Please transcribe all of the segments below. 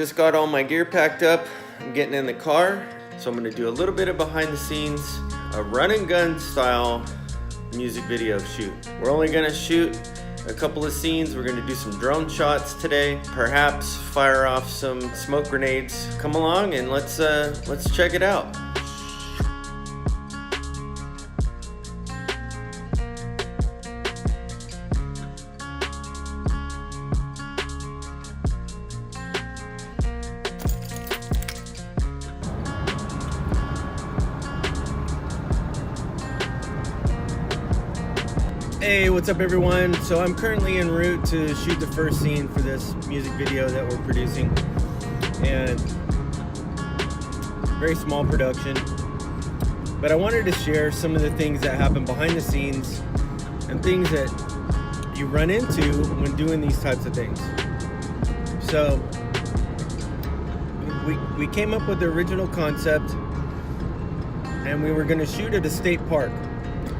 Just got all my gear packed up. I'm getting in the car, so I'm gonna do a little bit of behind the scenes, a run and gun style music video shoot. We're only gonna shoot a couple of scenes. We're gonna do some drone shots today, perhaps fire off some smoke grenades. Come along and let's check it out. Hey, what's up everyone? So I'm currently en route to shoot the first scene for this music video that we're producing, and very small production, but I wanted to share some of the things that happen behind the scenes and things that you run into when doing these types of things. So we came up with the original concept and we were going to shoot at a state park.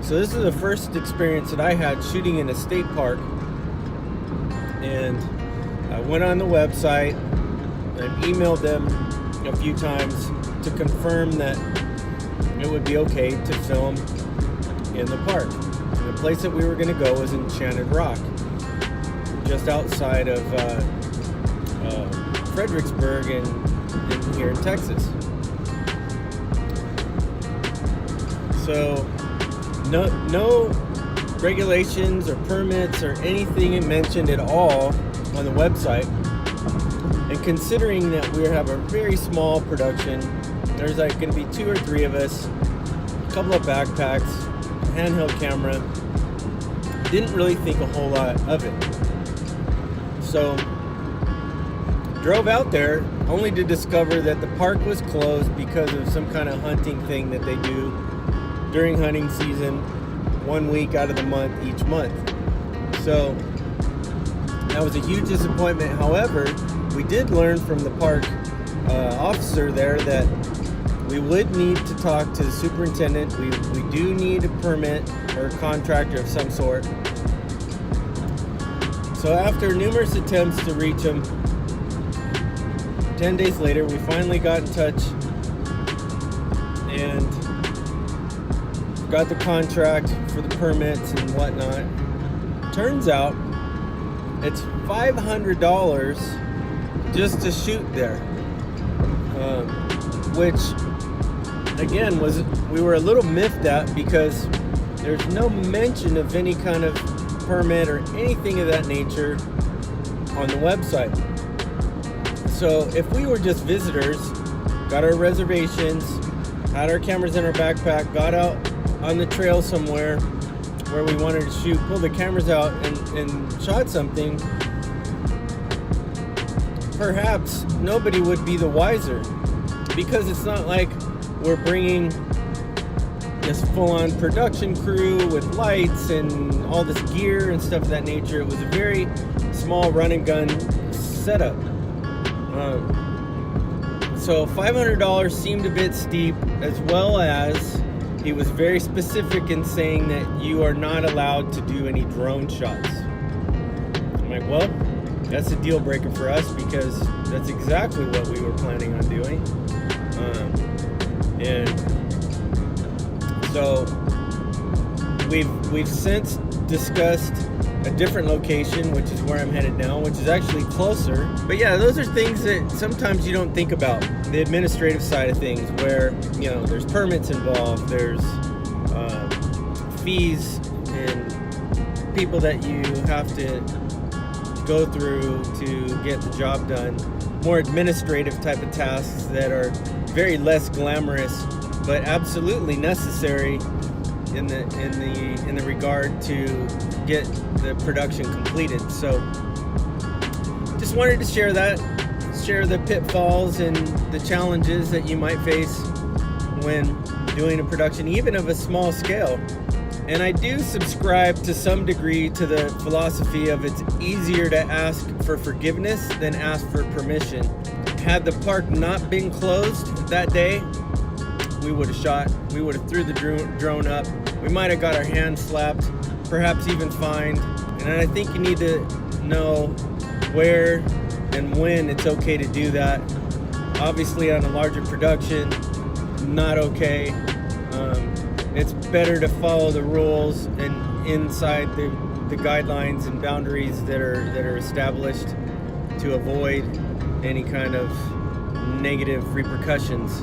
So this is the first experience that I had shooting in a state park, and I went on the website and emailed them a few times to confirm that it would be okay to film in the park. And the place that we were going to go was Enchanted Rock, just outside of Fredericksburg in here in Texas. So no regulations or permits or anything mentioned at all on the website. And considering that we have a very small production, there's like going to be 2 or 3 of us, a couple of backpacks, handheld camera, didn't really think a whole lot of it. So drove out there only to discover that the park was closed because of some kind of hunting thing that they do during hunting season, 1 week out of the month each month. So that was a huge disappointment. However, we did learn from the park officer there that we would need to talk to the superintendent. We do need a permit or a contractor of some sort. So after numerous attempts to reach him, 10 days later we finally got in touch and got the contract for the permits and whatnot. Turns out it's $500 just to shoot there, which again we were a little miffed at because there's no mention of any kind of permit or anything of that nature on the website. So if we were just visitors, got our reservations, had our cameras in our backpack, got out on the trail somewhere where we wanted to shoot, pulled the cameras out and shot something, perhaps nobody would be the wiser, because it's not like we're bringing this full-on production crew with lights and all this gear and stuff of that nature. It was a very small run and gun setup. So $500 seemed a bit steep, as well as he was very specific in saying that you are not allowed to do any drone shots. I'm like, well, that's a deal breaker for us because that's exactly what we were planning on doing. And so we've since discussed a different location, which is where I'm headed now, which is actually closer. But yeah, those are things that sometimes you don't think about. The administrative side of things, where, you know, there's permits involved, there's fees and people that you have to go through to get the job done. More administrative type of tasks that are very less glamorous, but absolutely necessary in the regard to get the production completed. So just wanted to share the pitfalls and the challenges that you might face when doing a production, even of a small scale. And I do subscribe to some degree to the philosophy of it's easier to ask for forgiveness than ask for permission. Had the park not been closed that day, we would have shot, we would have threw the drone up, we might have got our hands slapped, perhaps even fined. And I think you need to know where and when it's okay to do that. Obviously on a larger production, not okay. It's better to follow the rules and inside the guidelines and boundaries that are established to avoid any kind of negative repercussions.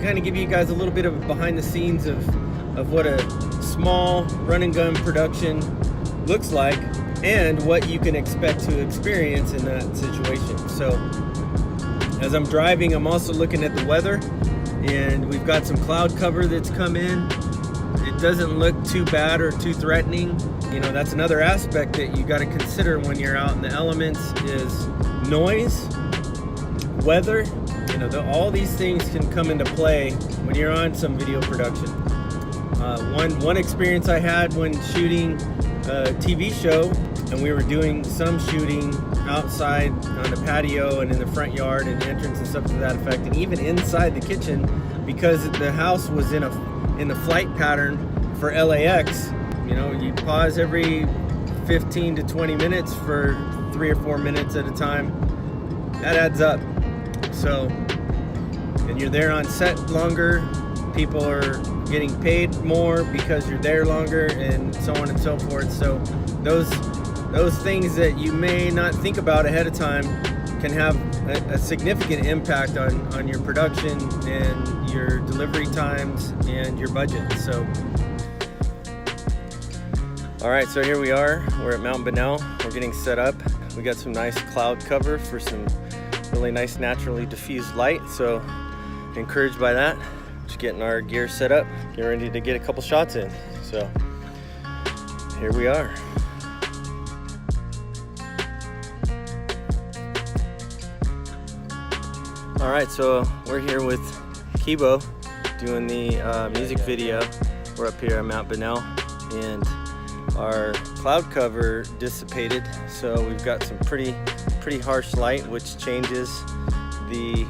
Kind of give you guys a little bit of behind the scenes of what a small run and gun production looks like and what you can expect to experience in that situation. So as I'm driving, I'm also looking at the weather, and we've got some cloud cover that's come in. It doesn't look too bad or too threatening. You know, that's another aspect that you got to consider when you're out in the elements is noise, weather. You know, all these things can come into play when you're on some video production. One experience I had when shooting a TV show, and we were doing some shooting outside on the patio and in the front yard and entrance and stuff to that effect, and even inside the kitchen, because the house was in the flight pattern for LAX. You know, you pause every 15 to 20 minutes for 3 or 4 minutes at a time. That adds up. So, and you're there on set longer, people are getting paid more because you're there longer, and so on and so forth. So those things that you may not think about ahead of time can have a significant impact on your production and your delivery times and your budget. So, all right, so here we are. We're at Mount Bunnell. We're getting set up. We got some nice cloud cover for some really nice naturally diffused light. So encouraged by that. Just getting our gear set up, getting ready to get a couple shots in. So here we are. All right, so we're here with Kibo doing the music video. We're up here at Mount Bunnell, and our cloud cover dissipated, so we've got some pretty harsh light, which changes the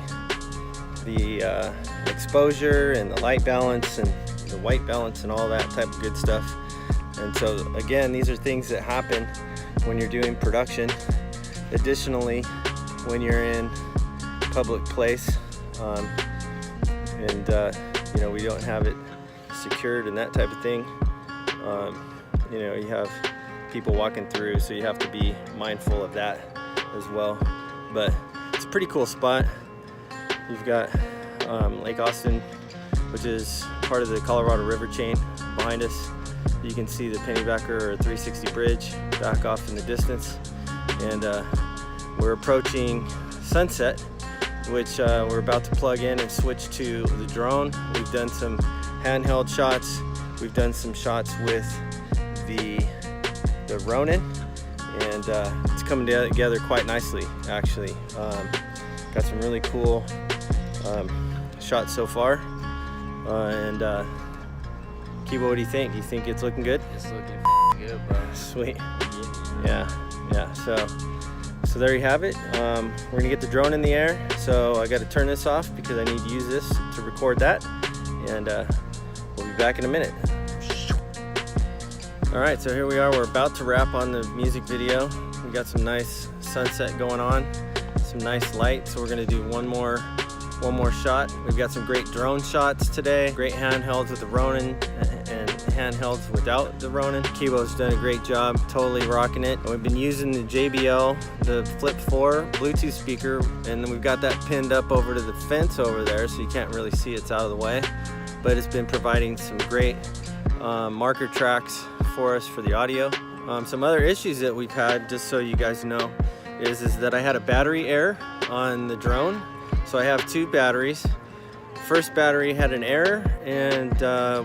exposure and the light balance and the white balance and all that type of good stuff. And so again, these are things that happen when you're doing production. Additionally, when you're in public place, and you know, we don't have it secured and that type of thing. You know, you have people walking through, so you have to be mindful of that as well. But it's a pretty cool spot. You've got Lake Austin, which is part of the Colorado River chain behind us. You can see the Pennybacker or 360 bridge back off in the distance. And we're approaching sunset, which we're about to plug in and switch to the drone. We've done some handheld shots. We've done some shots with the Ronin, and it's coming together quite nicely, actually. Got some really cool shots so far. And Kibo, what do you think? Do you think it's looking good? It's looking good, bro. Sweet. Yeah. So there you have it. We're gonna get the drone in the air, so I got to turn this off because I need to use this to record that, and we'll be back in a minute. All right, so here we are. We're about to wrap on the music video. We got some nice sunset going on, some nice light. So we're gonna do one more shot. We've got some great drone shots today, great handhelds with the Ronin and handhelds without the Ronin. Kibo's done a great job, totally rocking it. And we've been using the JBL, the Flip 4 Bluetooth speaker, and then we've got that pinned up over to the fence over there, so you can't really see it's out of the way. But it's been providing some great marker tracks for us for the audio. Some other issues that we've had, just so you guys know, is that I had a battery error on the drone. So I have two batteries. First battery had an error and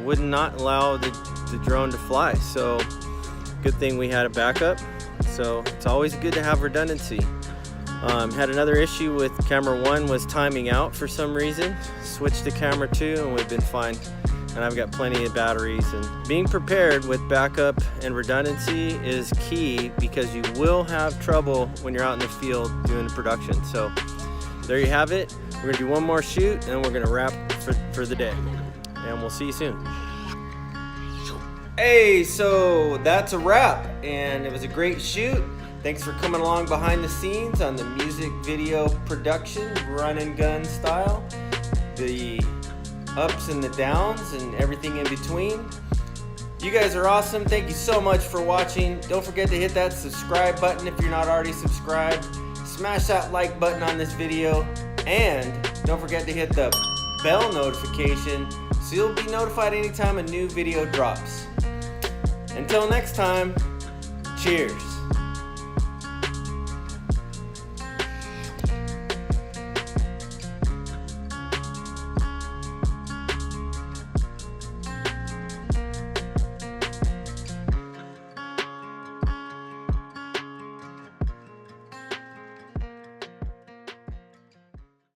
would not allow the drone to fly. So good thing we had a backup. So it's always good to have redundancy. Had another issue with camera 1 was timing out for some reason. Switched to camera 2 and we've been fine. And I've got plenty of batteries, and being prepared with backup and redundancy is key, because you will have trouble when you're out in the field doing the production. So there you have it. We're gonna do one more shoot and we're gonna wrap for the day, and we'll see you soon. Hey, so that's a wrap, and it was a great shoot. Thanks for coming along behind the scenes on the music video production, run and gun style, the ups and the downs and everything in between. You guys are awesome. Thank you so much for watching. Don't forget to hit that subscribe button if you're not already subscribed. Smash that like button on this video, and don't forget to hit the bell notification so you'll be notified anytime a new video drops. Until next time, cheers.